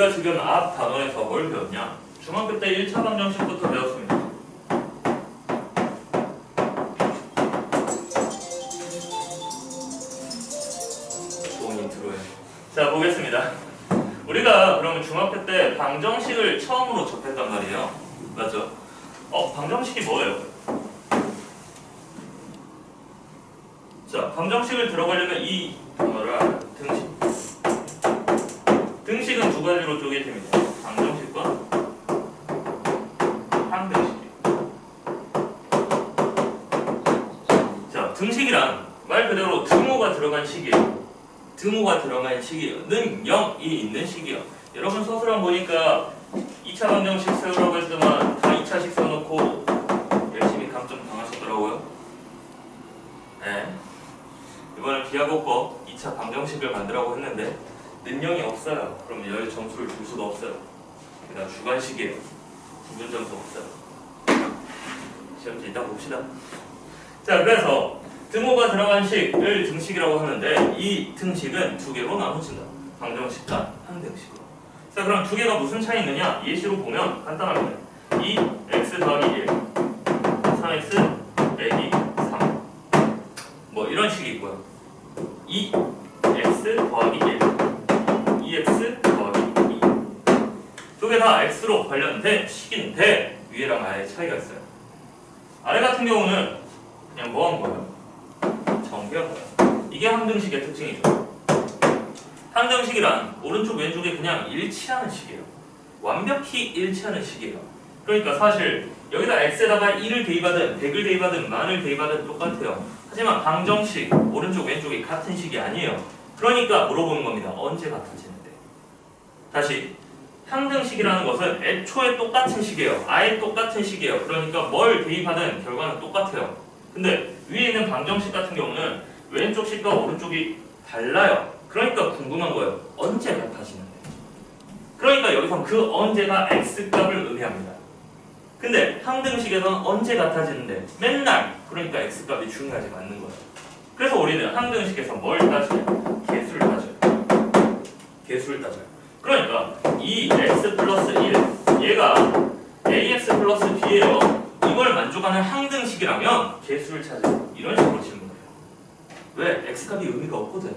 우리가 지금 앞 단원에서 뭘 배웠냐? 중학교 때 1차 방정식부터 배웠습니다. 좋은 인트로예요. 자, 보겠습니다. 우리가 그러면 중학교 때 방정식을 처음으로 접했단 말이에요. 맞죠? 방정식이 뭐예요? 자, 방정식을 들어가려면 이 단어를 알아요. 등식. 등식은 두 가지로 쪼개집니다. 방정식과 항등식. 자, 등식이란 말 그대로 등호가 들어간 식이에요. 등호가 들어간 식이에요. 는 0이 있는 식이에요. 여러분 서술함 보니까 2차 방정식 세우라고 했지만 다 2차식 세워놓고 열심히 감점 당하셨더라고요. 네. 이번엔 비하고법 2차 방정식을 만들라고 했는데 는 0이 없어요. 그럼 열 점수를 줄 수도 없어요. 그냥 주관식이에요. 기본 점수 없어요. 시험지 이따 봅시다. 자, 그래서 등호가 들어간 식을 등식이라고 하는데 이 등식은 두 개로 나눠진다. 방정식과 항등식으로. 자, 그럼 두 개가 무슨 차이 있느냐? 예시로 보면 간단합니다. 2x 더하기 1, 3x 빼기 3. 뭐 이런 식이 있고요. 2x 더하기 1, 2x 더하기 2. 두 개 다 x로 관련된 식인데 위에랑 아래 차이가 있어요. 아래 같은 경우는 그냥 뭐 한 거예요? 정비한 거예요. 이게 항등식의 특징이죠. 항등식이란 오른쪽 왼쪽에 그냥 일치하는 식이에요. 완벽히 일치하는 식이에요. 그러니까 사실 여기다 x에다가 1을 대입하든 100을 대입하든 만을 대입하든 똑같아요. 하지만 방정식 오른쪽 왼쪽이 같은 식이 아니에요. 그러니까 물어보는 겁니다. 언제 같아지는데. 다시 항등식이라는 것은 애초에 똑같은 식이에요. 아예 똑같은 식이에요. 그러니까 뭘 대입하든 결과는 똑같아요. 근데 위에 있는 방정식 같은 경우는 왼쪽 식과 오른쪽이 달라요. 그러니까 궁금한 거예요. 언제 같아지는데. 그러니까 여기서 그 언제가 x값을 의미합니다. 근데 항등식에서는 언제 같아지는데 맨날, 그러니까 x값이 중요하지 않는 거예요. 그래서 우리는 항등식에서 뭘 따지냐? 개수를 따져요. 개수를 따져요. 그러니까 이 x 플러스 1 얘가 ax 플러스 b예요. 이걸 만족하는 항등식이라면 개수를 찾아요. 이런 식으로 질문해요. 왜? x값이 의미가 없거든.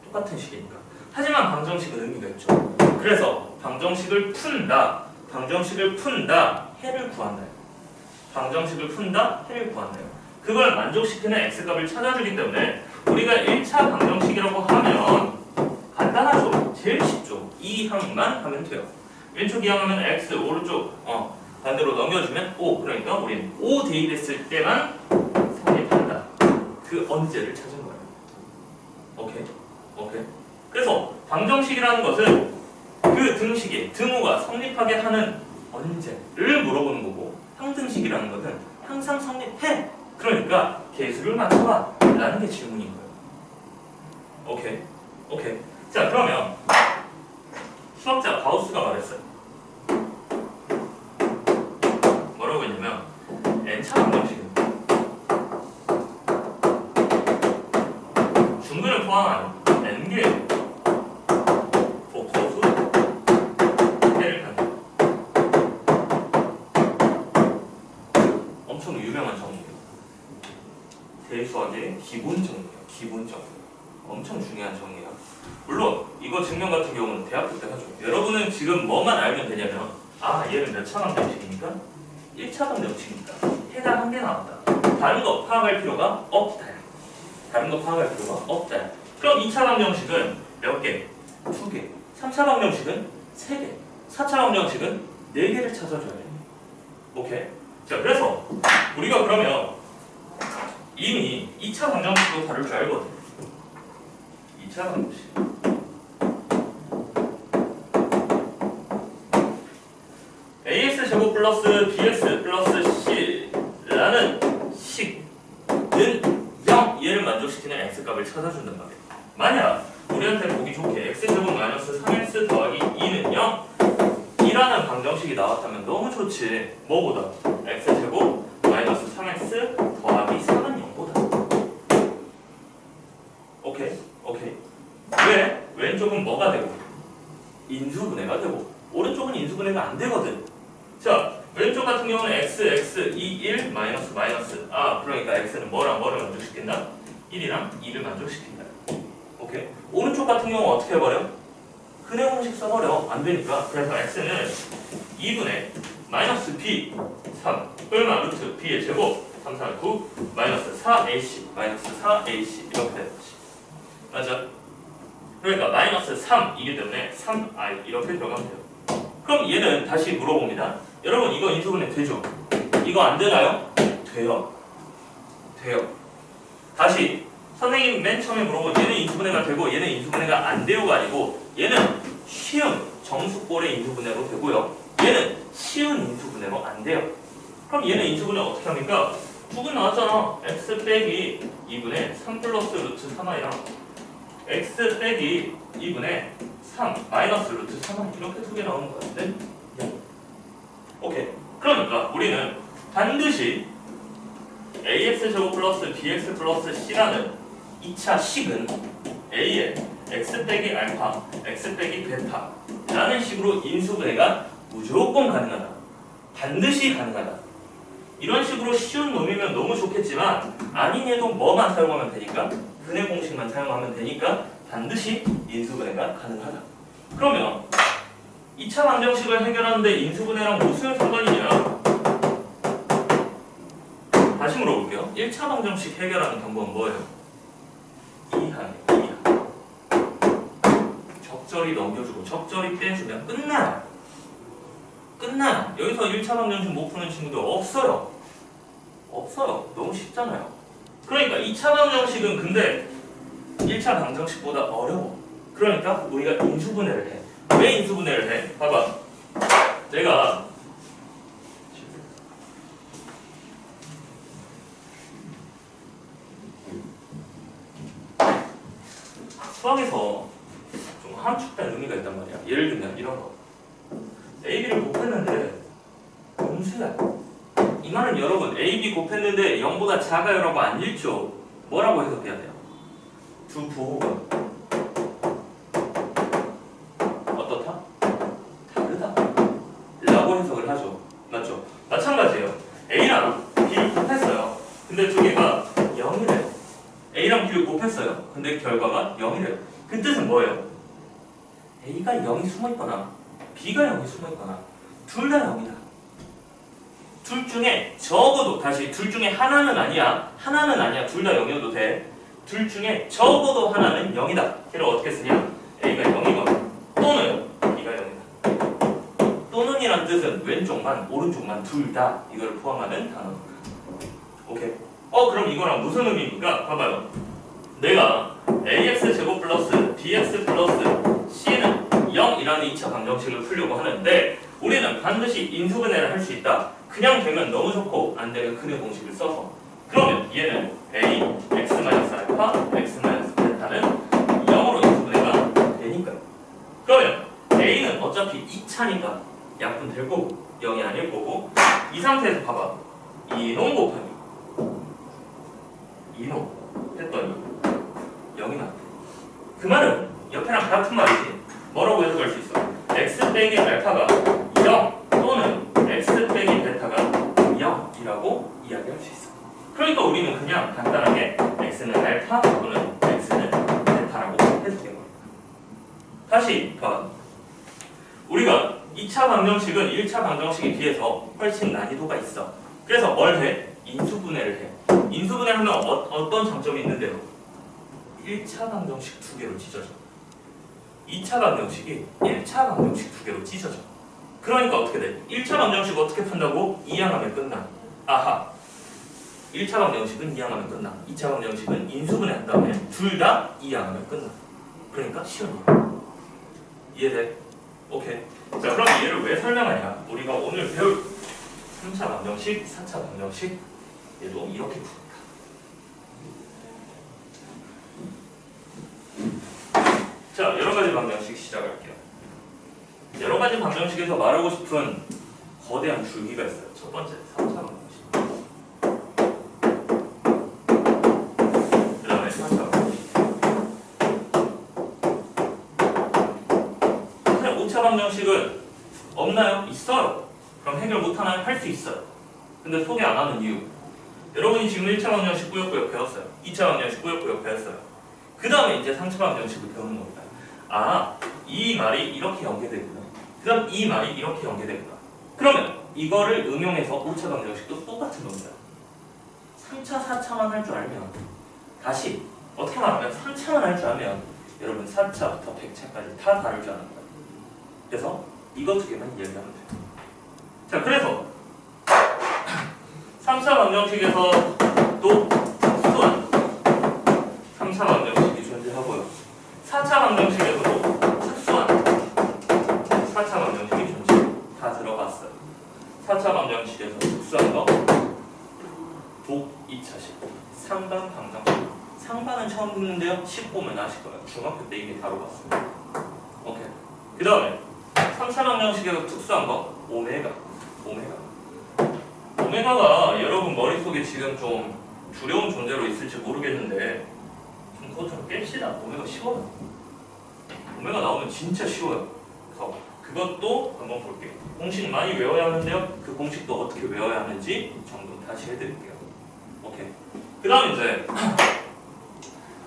똑같은 식이니까. 하지만 방정식은 의미가 있죠. 그래서 방정식을 푼다. 방정식을 푼다. 해를 구한다. 방정식을 푼다. 해를 구한다. 그걸 만족시키는 x값을 찾아주기 때문에 우리가 1차 방정식이라고 하면 간단하죠. 제일 쉽죠. 이 항만 하면 돼요. 왼쪽 이 항하면 x, 오른쪽 반대로 넘겨주면 O. 그러니까 우리는 O 대입했을 때만 성립한다. 그 언제를 찾은 거예요. 오케이? 오케이? 그래서 방정식이라는 것은 그 등식이 등호가 성립하게 하는 언제를 물어보는 거고, 항등식이라는 것은 항상 성립해. 그러니까 개수를 맞춰봐 라는 게 질문인 거예요. 오케이? 오케이. 자, 그러면 수학자 가우스가 말했어요. 뭐라고 했냐면 n차 방정식은 중근을 포함한 n개의 복소수 해를 갖는다. 엄청 유명한 정의예요. 대수학의 기본 정의예요. 기본 정의. 엄청 중요한 정의예요. 물론 이거 증명 같은 경우는 대학교 때 하죠. 여러분은 지금 뭐만 알면 되냐면 얘는 몇 차 방정식이니까 1차 방정식이니까 해가 한 개 나왔다. 다른 거 파악할 필요가 없다. 다른 거 파악할 필요가 없다. 그럼 2차 방정식은 몇 개? 2개. 3차 방정식은 3개. 4차 방정식은 4개를 찾아줘야 돼. 오케이? 자, 그래서 우리가 그러면 이미 2차 방정식도 다룰 줄 알거든. 2차 방정식. ax 제곱 플러스 bx 플러스 c라는 식은 0 얘를 만족시키는 x값을 찾아준단 말이에요. 만약 우리한테 보기 좋게 x제곱 마이너스 3x 더하기 2는 0 이라는 방정식이 나왔다면 너무 좋지. 뭐보다? x제곱 마이너스 3x 더하기 3은 0보다. 오케이? 오케이. 왜? 왼쪽은 뭐가 되고? 인수분해가 되고 했거든. 자, 왼쪽 같은 경우는 x, x, 2, 1, 마이너스, 마이너스. 아, 그러니까 x는 뭐랑 뭐를 만족시킨다? 1이랑 2를 만족시킨다. 오케이? 오른쪽 같은 경우는 어떻게 해버려? 근해 공식 써버려. 안 되니까. 그래서 x는 2분의 마이너스 b 3 얼마? 루트 b의 제곱 3, 4, 9 마이너스 4ac 마이너스 4ac 이렇게 되는 거지. 맞아? 그러니까 마이너스 3이기 때문에 3i 이렇게 들어가면 돼요. 그럼 얘는 다시 물어봅니다. 여러분 이거 인수분해 되죠? 이거 안 되나요? 돼요. 돼요. 다시 선생님 맨 처음에 물어본 얘는 인수분해가 되고 얘는 인수분해가 안 돼요가 아니고 얘는 쉬운 정수꼴의 인수분해로 되고요. 얘는 쉬운 인수분해로 안 돼요. 그럼 얘는 인수분해 어떻게 합니까? 두근 나왔잖아. x 빼기 2분의 3 플러스 루트 3i랑 x 빼기 2분의 3 마이너스 루트 3i 이렇게 두 개 나오는 거 같은데? 오케이. 그러니까 우리는 반드시 ax제곱 플러스 bx 플러스 c라는 2차 식은 a의 x 빼기 알파, x 빼기 베타 라는 식으로 인수분해가 무조건 가능하다. 반드시 가능하다. 이런 식으로 쉬운 놈이면 너무 좋겠지만 아닌 얘도 뭐만 사용하면 되니까 근해 공식만 사용하면 되니까 반드시 인수분해가 가능하다. 그러면 2차 방정식을 해결하는데 인수분해랑 무슨 상관이냐? 다시 물어볼게요. 1차 방정식 해결하는 방법은 뭐예요? 이항이에요. 적절히 넘겨주고 적절히 빼주면 끝나요. 끝나요. 여기서 1차 방정식 못 푸는 친구들 없어요. 없어요. 너무 쉽잖아요. 그러니까 2차 방정식은 근데 1차 방정식보다 어려워. 그러니까 우리가 인수분해를 해. 왜 인수분해를 해? 봐봐. 내가 수학에서 좀 함축된 의미가 있단 말이야. 예를 들면 이런 거. AB를 곱했는데 음수야. 이 말은 여러분 AB 곱했는데 0보다 작아요라고 안 읽죠. 뭐라고 해석해야 돼요? 두 부호가 어떻다? 다르다 라고 해석을 하죠. 맞죠? 마찬가지예요. A랑 B를 곱했어요. 근데 두 개가 0이래요. A랑 B를 곱했어요. 근데 결과가 0이래요. 그 뜻은 뭐예요? A가 0이 숨어있거나 B가 0이 숨어있거나 둘 다 0이다. 둘 중에 적어도 다시 둘 중에 하나는 아니야. 하나는 아니야. 둘 다 0이어도 돼. 둘 중에 적어도 하나는 0이다. 걔를 어떻게 쓰냐? A가 0이거나 또는 B가 0이다. 또는이란 뜻은 왼쪽만 오른쪽만 둘 다 이걸 포함하는 단어입니다. 오케이. 그럼 이거랑 무슨 의미입니까? 봐봐요. 내가 ax 제곱 플러스 bx 플러스 c는 0이라는 2차 방정식을 풀려고 하는데 우리는 반드시 인수분해를 할 수 있다. 그냥 되면 너무 좋고 안 되면 근해 공식을 써서 그러면 얘는 a x-알파 x-베타는 0으로 인수분해가 되니까 그러면 a는 어차피 2차니까 약분 될 거고 0이 아닐 거고 이 상태에서 봐봐. 2놈 곱하기 2놈 했더니 0이 나왔대. 그 말은 옆에랑 같은 말이지. 뭐라고 해석할 수 있어? x 빼기 알파가 0 또는 x 빼기 베타가 0이라고 이야기할 수 있어. 그러니까 우리는 그냥 간단하게 x는 알파 또는 x는 베타라고 해석해버려. 다시 봐. 우리가 2차 방정식은 1차 방정식에 비해서 훨씬 난이도가 있어. 그래서 뭘 해? 인수분해를 해. 인수분해하면 어떤 장점이 있는데요? 1차 방정식 두 개로 찢어져. 2차 방정식이 1차 방정식 두 개로 찢어져. 그러니까 어떻게 돼? 1차 방정식 어떻게 푼다고? 이항하면 끝나. 아하. 1차 방정식은 이항하면 끝나. 2차 방정식은 인수분해 한 다음에 둘 다 이항하면 끝나. 그러니까 쉬운 일. 이해돼? 오케이. 자, 그럼 얘를 왜 설명하냐? 우리가 오늘 배울 3차 방정식, 4차 방정식 얘도 이렇게 풉니다. 자, 여러가지 방정식 시작할게요. 여러가지 방정식에서 말하고 싶은 거대한 줄기가 있어요. 첫 번째, 3차 방정식. 그 다음에 4차 방정식. 그냥 5차 방정식은 없나요? 있어요. 그럼 해결 못하나요? 할 수 있어요. 근데 소개 안 하는 이유. 여러분이 지금 1차 방정식 꾸역꾸역 배웠어요. 2차 방정식 꾸역꾸역 배웠어요. 그 다음에 이제 3차 방정식을 배우는 겁니다. 아, 이 말이 이렇게 연계되구나. 그 다음 이 말이 이렇게 연계되구나. 그러면 이거를 응용해서 5차 방정식도 똑같은 겁니다. 3차, 4차만 할 줄 알면 다시 어떻게 말하면 3차만 할 줄 알면 여러분 4차부터 100차까지 다 다룰 줄 아는 거예요. 그래서 이거 두 개만 이해하면 돼요. 자, 그래서 3차 방정식에서 또 특수한 3차 방정식이 존재하고요. 4차 방정식에서도 특수한 4차 방정식이 존재. 다 들어갔어요. 4차 방정식에서 특수한 거 독 2차식 상반 방정식. 상반은 처음 듣는데요. 10 보면 아실 거예요. 중학교 때 이미 다뤄봤어요. 오케이. 그 다음에 3차 방정식에서 특수한 거 오메가. 오메가가 여러분 머릿속에 지금 좀 두려운 존재로 있을지 모르겠는데 좀 그것 좀 깹시다. 오메가 쉬워요. 오메가 나오면 진짜 쉬워요. 그래서 그것도 한번 볼게요. 공식 많이 외워야 하는데요. 그 공식도 어떻게 외워야 하는지 정도 다시 해드릴게요. 오케이. 그 다음 이제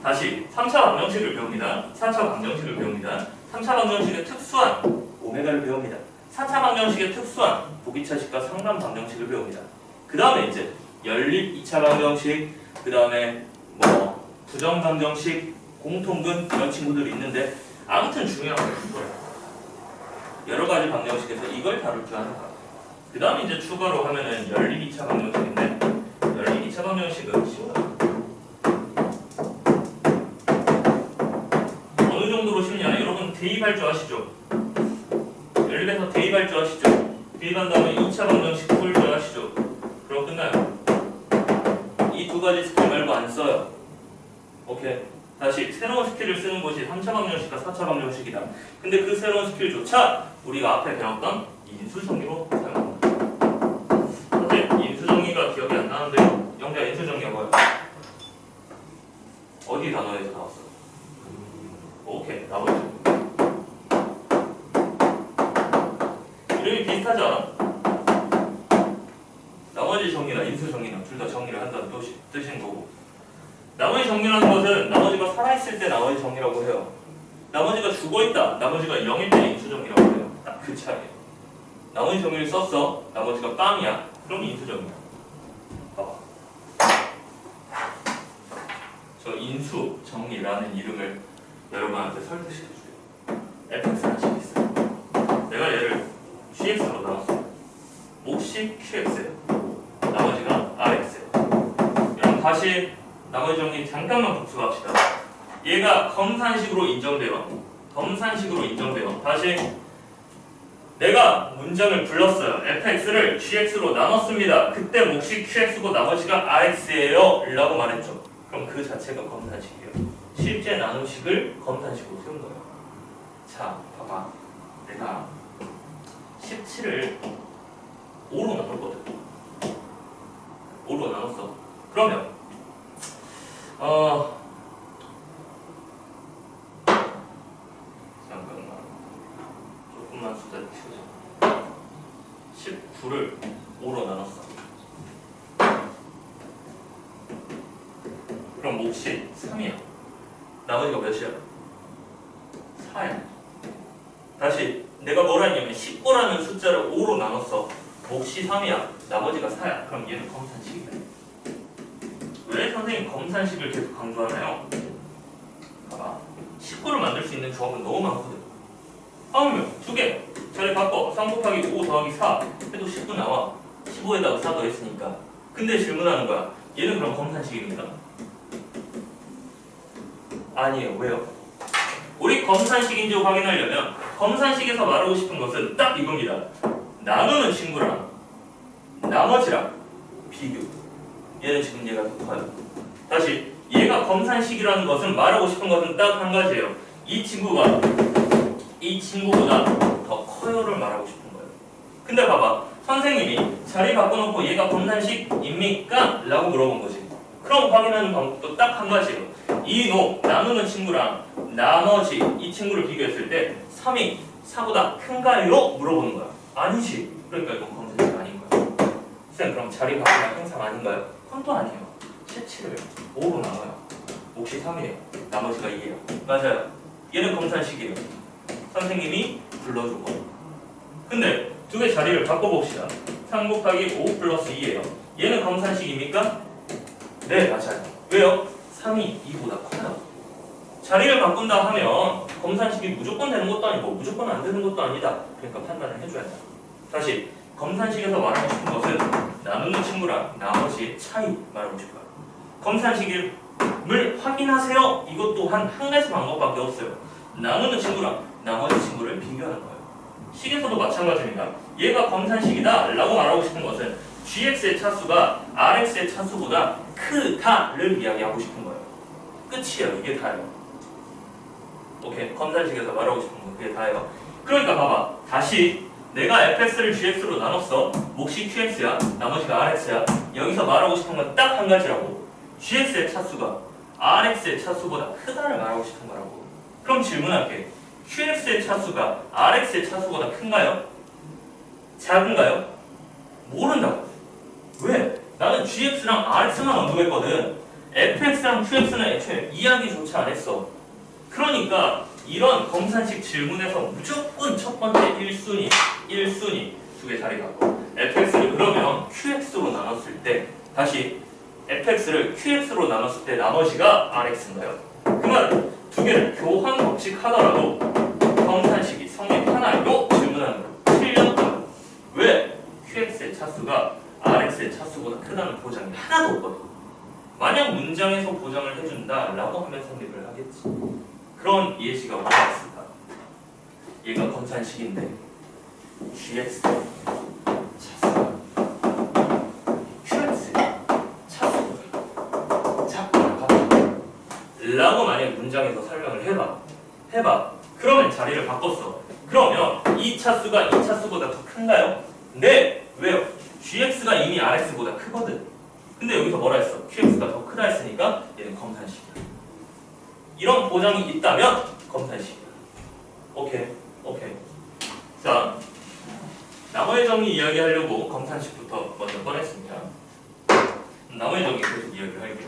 다시 3차 방정식을 배웁니다. 4차 방정식을 배웁니다. 3차 방정식의 특수한 오메가를 배웁니다. 4차 방정식의 특수한 복이차식과 상반 방정식을 배웁니다. 그 다음에 이제 연립 2차 방정식, 그 다음에 뭐 부정 방정식, 공통근 이런 친구들이 있는데 아무튼 중요한 건 이거예요. 여러 가지 방정식에서 이걸 다룰 줄 아는 거예요. 그 다음에 이제 추가로 하면은 연립 2차 방정식인데 연립 2차 방정식은 쉬워요. 어느 정도로 쉽냐? 여러분 대입할 줄 아시죠? 연립에서 대입할 줄 아시죠? 대입한 다음에 2차 방정식 풀 줄 아시죠? 그럼 끝나요. 이 두 가지 스킬 말고 안 써요. 오케이. 다시 새로운 스킬을 쓰는 것이 3차 방정식과 4차 방정식이다. 근데 그 새로운 스킬조차 우리가 앞에 배웠던 인수정리로 사용합니다. 사실 인수정리가 기억이 안 나는데요. 영자 인수정리가 뭐예요? 어디 단어에서 나왔어요? 오케이. 나머지 이름이 비슷하지 않아? 나머지 정리나 인수 정리나 둘 다 정리를 한다는 뜻인 거고, 나머지 정리라는 것은 나머지가 살아있을 때 나머지 정리라고 해요. 나머지가 죽어있다, 나머지가 0일 때 인수 정리라고 해요. 딱 그 차이예요. 나머지 정리를 썼어, 나머지가 빵이야, 그럼 인수 정리야. 봐봐. 저 인수 정리라는 이름을 여러분한테 설득시켜줄게요. fx라는 식이 있어요. 내가 얘를 gx로 나눴어. 몫이 qx예요. 나머지가 rx예요. 여러분 다시 나머지 정리 잠깐만 복습합시다. 얘가 검산식으로 인정돼요. 검산식으로 인정돼요. 다시 내가 문장을 불렀어요. fx를 gx로 나눴습니다. 그때 몫이 qx고 나머지가 rx예요 라고 말했죠. 그럼 그 자체가 검산식이에요. 실제 나눔식을 검산식으로 세운 거예요. 자, 봐봐. 내가 17을 5로 나눴거든. 5로 나눴어. 그러면 잠깐만 조금만 숫자를 키우자. 19를 5로 나눴어. 그럼 몫이 3이야. 나머지가 몇이야? 4야. 다시 내가 뭘 했냐면 19라는 숫자를 5로 나눴어. 몫이 3이야. 나머지가 4야. 그럼 얘는 검산식이야. 왜 선생님 검산식을 계속 강조하나요? 봐봐. 19를 만들 수 있는 조합은 너무 많거든. 하면 2개. 자리 바꿔. 3 곱하기 5 더하기 4 해도 19 나와. 15에다가 4 더했으니까. 근데 질문하는 거야. 얘는 그럼 검산식입니까? 아니에요. 왜요? 우리 검산식인지 확인하려면 검산식에서 말하고 싶은 것은 딱 이겁니다. 나누는 친구랑 나머지랑 비교. 얘는 지금 얘가 더 커요. 다시 얘가 검산식이라는 것은 말하고 싶은 것은 딱 한 가지예요. 이 친구가 이 친구보다 더 커요를 말하고 싶은 거예요. 근데 봐봐. 선생님이 자리 바꿔놓고 얘가 검산식입니까? 라고 물어본 거지. 그럼 확인하는 방법도 딱 한 가지예요. 이 나누는 친구랑 나머지 이 친구를 비교했을 때 3이 4보다 큰가요? 물어보는 거야. 아니지. 그러니까 이건 검산식 아닌 거예요. 쌤 그럼 자리 바꾸면 항상 아닌가요? 그건 또 아니에요. 17을 5로 나눠요. 몫이 3이에요. 나머지가 2예요. 맞아요. 얘는 검산식이에요. 선생님이 불러준 거. 근데 두 개 자리를 바꿔봅시다. 3 곱하기 5 플러스 2예요. 얘는 검산식입니까? 네, 맞아요. 왜요? 3이 2보다 커요. 자리를 바꾼다 하면 검산식이 무조건 되는 것도 아니고 무조건 안 되는 것도 아니다. 그러니까 판단을 해줘야 돼요. 다시 검산식에서 말하고 싶은 것은 나누는 친구랑 나머지의 차이 말하고 싶어요. 검산식을 확인하세요. 이것 또한 한 가지 방법밖에 없어요. 나누는 친구랑 나머지 친구를 비교하는 거예요. 식에서도 마찬가지입니다. 얘가 검산식이다 라고 말하고 싶은 것은 gx의 차수가 rx의 차수보다 크다를 이야기하고 싶은 거예요. 끝이에요. 이게 다예요. 오케이. 검산식에서 말하고 싶은 건 그게 다예요. 그러니까 봐봐. 다시 내가 fx를 gx로 나눴어. 몫이 qx야. 나머지가 rx야. 여기서 말하고 싶은 건 딱 한 가지라고. gx의 차수가 rx의 차수보다 크다를 말하고 싶은 거라고. 그럼 질문할게. qx의 차수가 rx의 차수보다 큰가요? 작은가요? 모른다고. 왜? 나는 gx랑 rx만 언급했거든. fx랑 qx는 애초에 이야기조차 안 했어. 그러니까 이런 검산식 질문에서 무조건 첫 번째 1순위 두 개 자리 갖고 fx를 그러면 qx로 나눴을 때 다시 fx를 qx로 나눴을 때 나머지가 rx인가요? 그 말은 두 개를 교환 법칙하더라도 검산식이 성립하나요? 질문하는 거 틀렸다. 왜? qx의 차수가 rx의 차수보다 크다는 보장이 하나도 없거든. 만약 문장에서 보장을 해준다 라고 하면 성립을 하겠지. 그런 예시가 뭐였을까? 얘가 검산식인데 gx 차수가 qx 차수보다 작거나 같다 라고 만약 문장에서 설명을 해봐. 그러면 자리를 바꿨어. 그러면 이 차수가 이 차수보다 더 큰가요? 네. 왜요? gx가 이미 rx보다 크거든. 근데 여기서 뭐라 했어? qx가 더 크다 했으니까 얘는 검산식이야. 이런 보장이 있다면 검산식이야. 오케이. 자, 나머지 정리 이야기하려고 검산식부터 먼저 꺼냈습니다. 나머지 정리 계속 이야기를 할게요.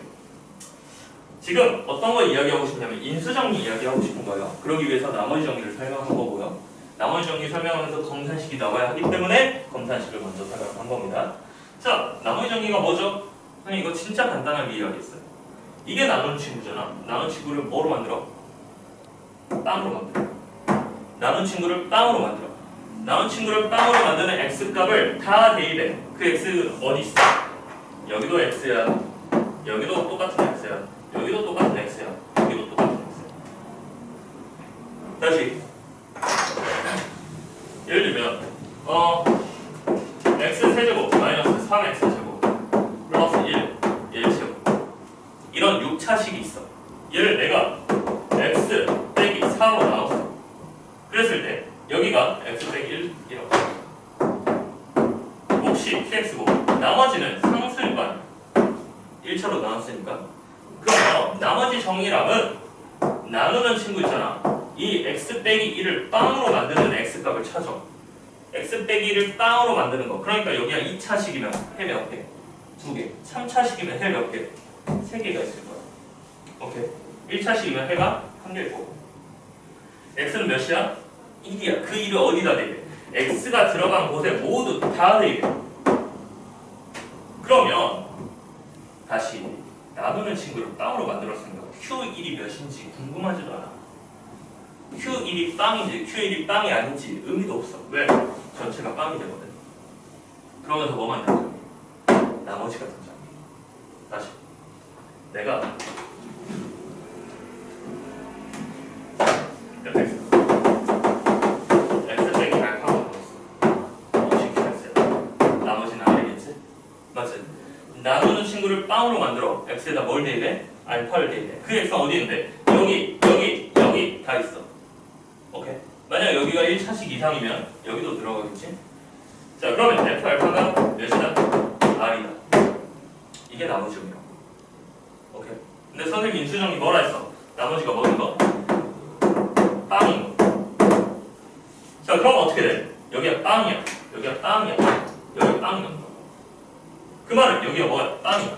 지금 어떤 거 이야기하고 싶냐면 인수정리 이야기하고 싶은 거예요. 그러기 위해서 나머지 정리를 설명한 거고요. 나머지 정리 설명하면서 검산식이 나와야 하기 때문에 검산식을 먼저 설명한 겁니다. 자, 나머지 정리가 뭐죠? 아니 이거 진짜 간단하게 이야기했어요. 이게 나누는 친구잖아. 나누는 친구를 뭐로 만들어? 빵으로 만들어. 나누는 친구를 빵으로 만들어. 나누는 친구를 빵으로 만드는 x값을 다 대입해. 그 x는 어디 있어? 여기도 x야. 여기도 똑같은 x야. 여기도 똑같은 x야. 여기도 똑같은 x야. 다시 예를 들면 x 세제곱 마이너스 3x제곱 플러스 1제곱 이런 6차식이 있어. 얘를 내가 x 빼기 4로 나눴어. 그랬을 때 여기가 x 빼기 1이라고 몫이 qx고 나머지는 상수일반 1차로 나눴으니까 그러면 나머지 정의량은 나누는 친구 있잖아. 이 x 빼기 1을 빵으로 만드는 x값을 찾아. x 빼기 1을 빵으로 만드는 거. 그러니까 여기가 2차식이면 해 몇 개? 2개. 3차식이면 해 몇 개? 3개가 있을 거야. 오케이. 1차식이면 해가 1개일 거고. x는 몇이야? 1이야. 그 1을 어디다 대입해? x가 들어간 곳에 모두 다 대입해. 그러면 다시 나누는 친구를 빵으로 만들었으니까 q1이 몇인지 궁금하지도 않아. q1이 빵인지 q1이 빵이 아닌지 의미도 없어. 왜? 전체가 빵이 되거든. 그러면서 뭐만 등장해? 나머지가 등장해. 다시 내가 x 빼기 알파고 넣었어. 몫이 qx야. 나머지는 r이겠지? 맞지? 나누는 친구를 빵으로 만들어. x에다 뭘 대입해? 알파를 대입해. 그 x는 어디 있는데? 여기 다 있어. 오케이? 만약 여기가 1차식 이상이면 여기도 들어가겠지? 자, 그러면 f 알파가 몇이다? r이다. 이게 나머지입니다. 오케이? 근데 선생님 인수정리 뭐라 했어? 나머지가 뭐인 거? 빵인 거. 자, 그럼 어떻게 돼? 여기가 빵이야. 여기가 빵이야. 빵이 나온다. 그 말은 여기가 뭐야? 빵이야.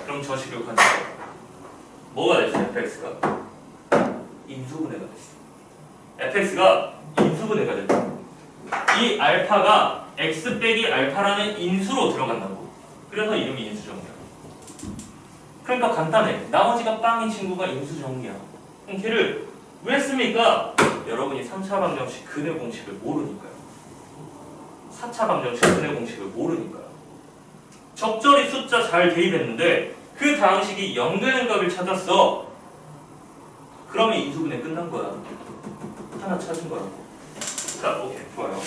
그럼 저 식을 관찰. 뭐가 됐어? fx가 인수분해가 됐어. fx가 인수분해가 됐다. 이 알파가 x 빼기 알파라는 인수로 들어간다고. 그래서 이름이 인수정리야. 그러니까 간단해. 나머지가 빵인 친구가 인수정리야. 그럼 걔를 왜 씁니까? 여러분이 3차 방정식 근의 공식을 모르니까요. 4차 방정식 근의 공식을 모르니까요. 적절히 숫자 잘 대입했는데 그 다항식이 0 되는 값을 찾았어. 그러면 인수분해 끝난 거야. 하나 찾은 거라고. 자, 오케이, 좋아요.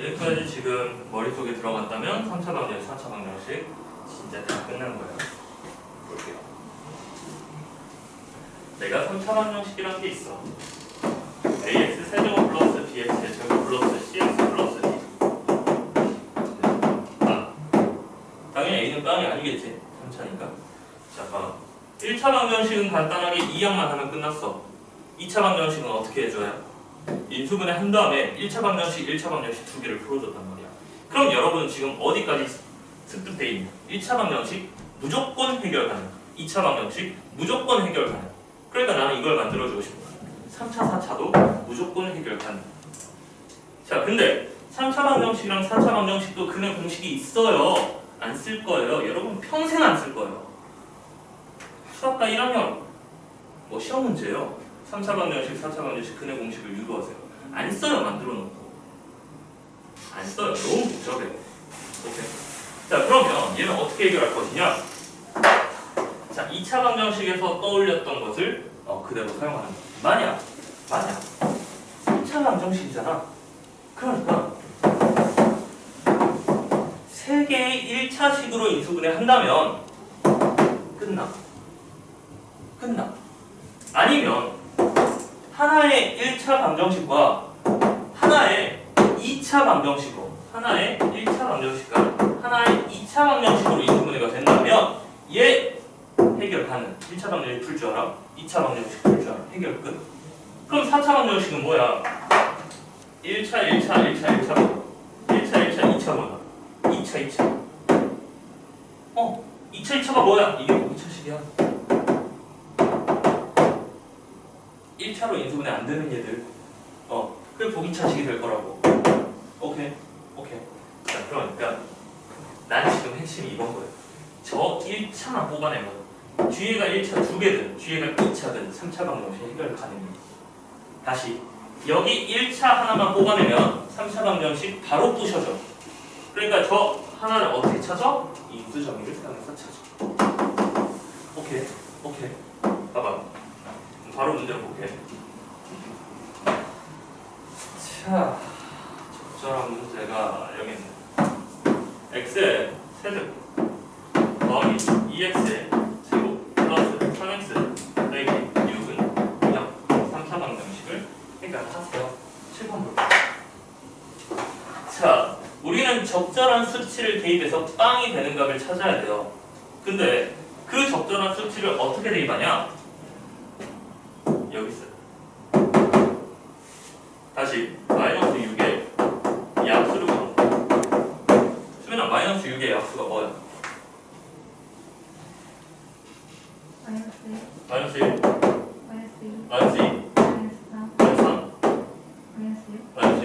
여기까지 지금 머릿속에 들어갔다면 3차 방정식, 4차 방정식 진짜 다 끝난 거예요. 볼게요. 내가 3차 방정식이라는 게 있어. ax 세제곱 플러스 bx 제곱 플러스 cx 플러스 d. 아, 당연히 a는 빵이 아니겠지. 3차니까. 자, 1차 방정식은 간단하게 2항만 하면 끝났어. 2차 방정식은 어떻게 해줘요? 인수분해 한 다음에 1차 방정식, 1차 방정식 두 개를 풀어줬단 말이야. 그럼 여러분은 지금 어디까지 습득돼 있냐? 1차 방정식 무조건 해결 가능. 2차 방정식 무조건 해결 가능. 그러니까 나는 이걸 만들어주고 싶은 거야. 3차, 4차도 무조건 해결 가능. 자, 근데 3차 방정식이랑 4차 방정식도 근의 공식이 있어요. 안 쓸 거예요. 여러분 평생 안 쓸 거예요. 수학과 1학년 뭐 시험 문제예요. 3차 방정식, 4차 방정식 근의 공식을 유도하세요. 안 써요. 만들어 놓고. 안 써요. 너무 복잡해. 오케이. 자, 그러면 얘는 어떻게 해결할 것이냐? 자, 2차 방정식에서 떠올렸던 것을 그대로 사용하는 거야. 만약 3차 방정식이잖아. 그러니까 3개의 1차식으로 인수분해 한다면 끝나. 아니면 하나의 1차 방정식과 하나의 2차 방정식으로 하나의 1차 방정식과 하나의 2차 방정식으로 인수분해가 된다면 얘 해결 가능. 1차 방정식 풀 줄 알아? 2차 방정식 풀 줄 알아? 해결 끝. 그럼 4차 방정식은 뭐야? 1차 2차 뭐야? 2차 2차가 뭐야? 이게 2차식이야. 1차로 인수분해 안 되는 얘들 그게 보기차식이 될 거라고. 오케이. 자, 그러니까 난 지금 핵심이 이건 거예요. 저 1차만 뽑아내면 뒤에가 1차 두 개든 뒤에가 2차든 3차 방정식 해결 가능해요. 다시 여기 1차 하나만 뽑아내면 3차 방정식 바로 부셔져. 그러니까 저 하나를 어떻게 찾아? 인수정의를 사용해서 찾아. 오케이. 봐봐. 바로 문제를 볼게. 자, 적절한 문제가 여기 있네. x의 세제곱 더하기 2x의 제곱 플러스 3x 빼기 6은 0. 3차 방정식을 해결하세요. 7번 볼게요. 자, 우리는 적절한 수치를 대입해서 빵이 되는 값을 찾아야 돼요. 근데 그 적절한 수치를 어떻게 대입하냐? 여기 있어요. 다시 마이너스 6의 약수를 구한다. 수민아, 마이너스 6의 약수가 뭐야? 마이너스 1 마이너스 2 마이너스 3 마이너스 6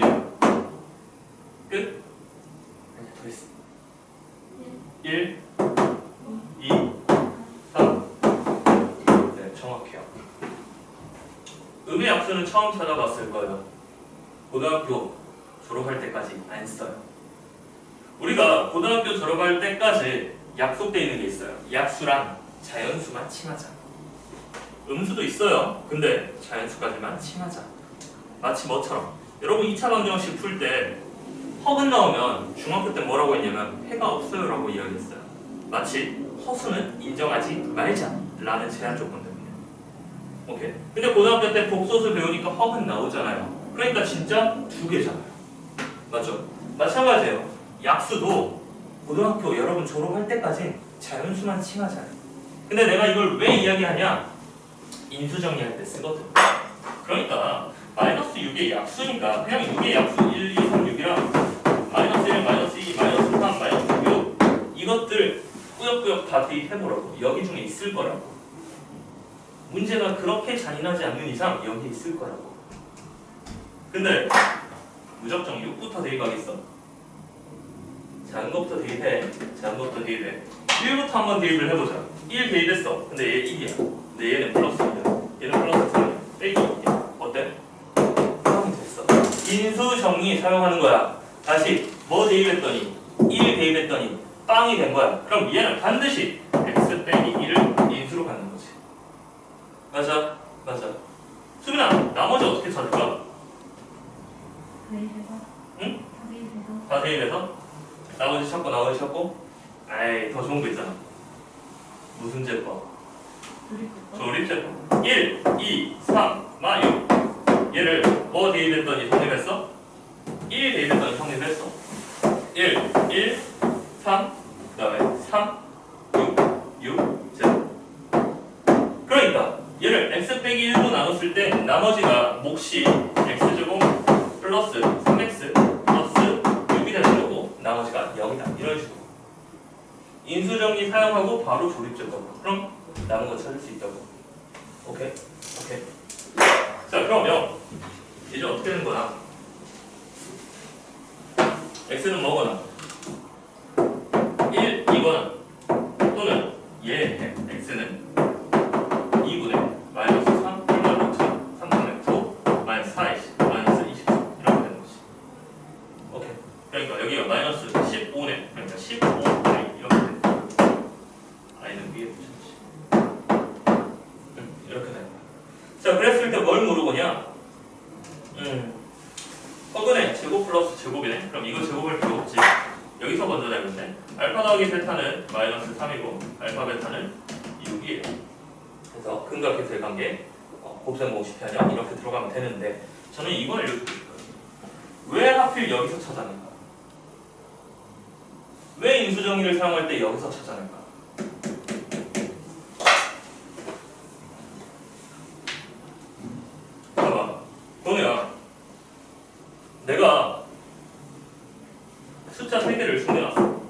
끝? 아니, 더 있어. 1 2 3 네, 정확해요. 음의 약수는 처음 찾아봤을 거예요. 고등학교 졸업할 때까지 안 써요. 우리가 고등학교 졸업할 때까지 약속되어 있는 게 있어요. 약수랑 자연수만 칭하자. 음수도 있어요. 근데 자연수까지만 칭하자. 마치 뭐처럼 여러분 2차 방정식 풀 때 허근 나오면 중학교 때 뭐라고 했냐면 해가 없어요 라고 이야기했어요. 마치 허수는 인정하지 말자 라는 제한 조건 때문에. 오케이. 근데 고등학교 때 복소수 배우니까 허근 나오잖아요. 그러니까 진짜 두 개잖아요. 맞죠? 마찬가지예요. 약수도 고등학교 여러분 졸업할 때까지 자연수만 칭하잖아요. 근데 내가 이걸 왜 이야기하냐? 인수 정리할 때 쓰거든. 그러니까 마이너스 6의 약수니까 그냥 6의 약수 1, 2, 3, 6이랑 마이너스 1, 마이너스 2, 마이너스 3, 마이너스 6 이것들 꾸역꾸역 다 대입해보라고. 여기 중에 있을 거라고. 문제가 그렇게 잔인하지 않는 이상 여기 있을 거라고. 근데 무작정 6부터 대입하겠어? 작은 것부터 대입해. 작은 것부터 대입해. 1부터 한번 대입을 해보자. 1 대입했어. 근데 얘 1이야. 근데 얘는 플러스 2야. 얘는 플러스 3이야. 빼기 2야. 어때? 그럼 됐어. 인수 정리 사용하는 거야. 다시 뭐 대입했더니 1 대입했더니 빵이 된 거야. 그럼 얘는 반드시 x 빼기 1을 인수로 갖는 거지. 맞아? 맞아. 수빈아, 나머지 어떻게 찾을까? 대입해서. 응? 대입해서. 다 대입해서? 나머지 찾고 나머지 찾고? 아이, 더 좋은 거 있잖아. 무슨 제법? 조립제법. 1, 2, 3, 6 얘를 뭐 대입했더니 성립했어? 1 대입했더니 성립했어. 1, 3, 그 다음에 3, 6 제곱. 그러니까 얘를 x 빼기 1로 나눴을 때 나머지가 몫이 x제곱 플러스 3x 플러스 6이 되는 거고 나머지가 0이다. 이런 식으로 인수정리 사용하고 바로 조립제법. 그럼 남은 거 찾을 수 있다고. 오케이? 오케이. 자, 그러면 이제 어떻게 되는 거야? x는 뭐거나 1, 2거나 또는 얘 x는 2분의 마이너스 3, 1만 5천, 3분의 9, 마이너스 4, 마이너스 20 이렇게 되는 거지. 오케이. 그러니까 여기가 마이너스 15네. 그러니까 15분의 이렇게 되는 거야. 아이는 위에 붙였지. 이렇게 되는 거야. 자, 그랬을 때 뭘 모르고냐? 허근의 제곱 플러스 제곱이네. 그럼 이거 제곱할 필요 없지. 여기서 먼저 내는데 알파 더하기 베타는 마이너스 3이고 알파 베타는 6이에요. 그래서 근과 객의 관계 곱셈 공식하냐 이렇게 들어가면 되는데 저는 이거 알려주고 싶어요. 왜 하필 여기서 찾아낼까? 왜 인수정의를 사용할 때 여기서 찾아낼까? 봐봐. 보면 내가 숫자 3개를 숨겨놨어.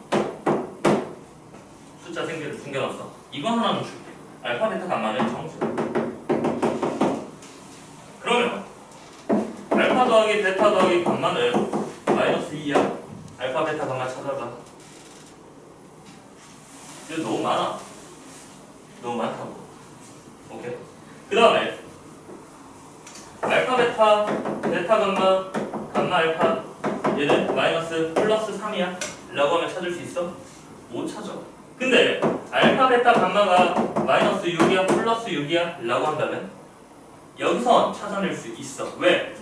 숫자 3개를 숨겨놨어. 이거 하나는 줄게. 알파, 베타, 감마는 정수. 그러면 알파 더하기 베타 더하기 감마는 마이너스 2야. 알파, 베타, 감마 찾아봐. 이거 너무 많아. 너무 많다고. 오케이? 그 다음에 알파, 베타, 베타, 감마, 감마, 알파 얘는 마이너스 플러스 3이야 라고 하면 찾을 수 있어? 못 찾아. 근데 알파, 베타, 감마가 마이너스 6이야 플러스 6이야 라고 한다면 여기서 찾아낼 수 있어. 왜?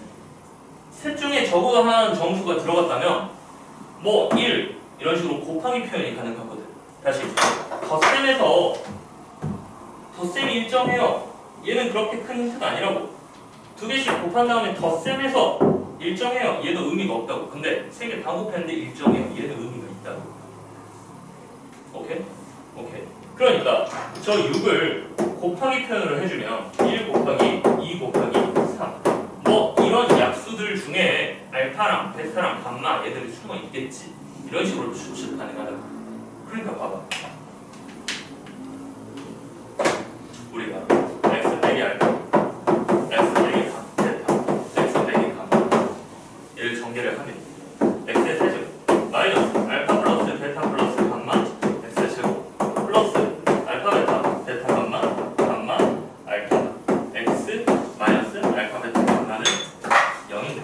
셋 중에 적어도 하나는 정수가 들어갔다면 뭐 1 이런 식으로 곱하기 표현이 가능하거든. 다시 덧셈에서 덧셈이 일정해요. 얘는 그렇게 큰 힌트가 아니라고. 두 개씩 곱한 다음에 덧셈에서 일정해요. 얘도 의미가 없다고. 근데 세 개 다 곱했는데 일정해요. 얘는 의미가 있다고. 오케이? 오케이. 그러니까 저 6을 곱하기 표현을 해주면 1 곱하기 2 곱하기 3 뭐 이런 약수들 중에 알파랑 베타랑 감마 얘들이 숨어 있겠지. 이런 식으로 추측 가능하다고. 그러니까 봐봐. 우리가 x 빼기 알파 x 빼기 베타 x 빼기 감마 얘를 전개를 하면 x의 세제곱 마이너스 알파 플러스 베타 플러스 감마 x의 제곱 플러스 알파 베타 베타 감마 감마 알파 x 마이너스 알파 베타 감마는 0인데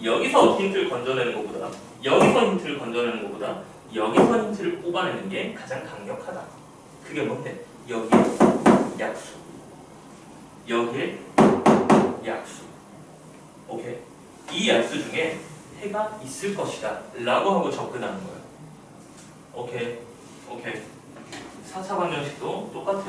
여기서 힌트를 건져내는 것보다 여기서 힌트를 건져내는 것보다 여기서 힌트를 뽑아내는 게 가장 강력하다. 그게 뭔데? 여기에 약수. 여기에 약수. 오케이? 이 약수 중에 해가 있을 것이다 라고 하고 접근하는 거예요. 오케이? 오케이. 4차 방정식도 똑같아요.